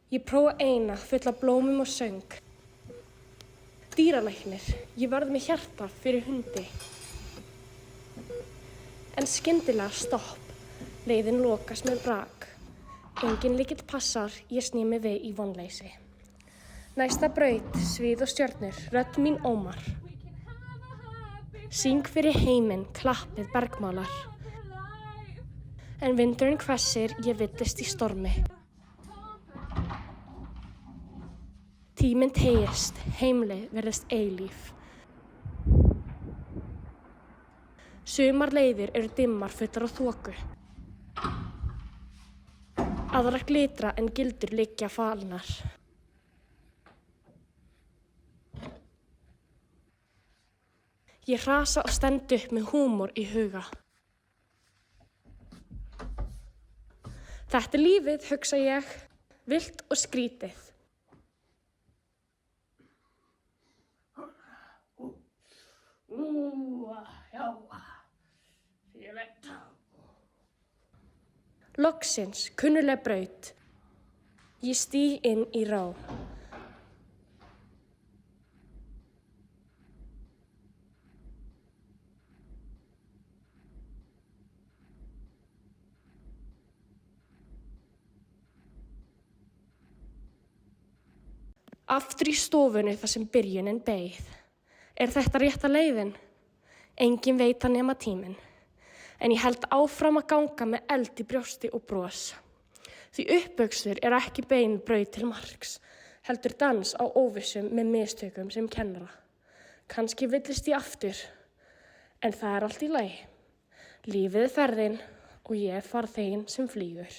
Ég prófa eina fulla blómum og söng. Dýralæknir, ég varð með hjarta fyrir hundi. En skyndilega stopp, leiðin lokast með brak. Engin lykill passar, ég sný mig við í vonleysi. Næsta braut, svið og stjörnur, rödd mín ómar. Syng fyrir heiminn, klappið bergmálar. En vindurinn hvessir, ég villist í stormi. Tíminn teygist, heimleið virðist eilíf. Sumar leiðir eru dimmar fullar af þoku. Aðrar glitra en gildur liggja falnar. Ég hrasa og stend upp með húmor í huga. Þetta er lífið, hugsa ég, villt og skrítið. Loksins, kunnuleg braut. Ég stíg inn í ró. Aftur í stofunni þar sem byrjunin beið. Er þetta rétta leiðin? Enginn veit það nema tíminn. En ég held áfram að ganga með eld í brjósti og bros. Því uppvöxtur er ekki bein braut til marks, heldur dans á óvissum með mistökum sem kennara. Kannski villist ég aftur, en það er allt í lagi. Lífið er ferðin og ég er farþeginn sem flýgur.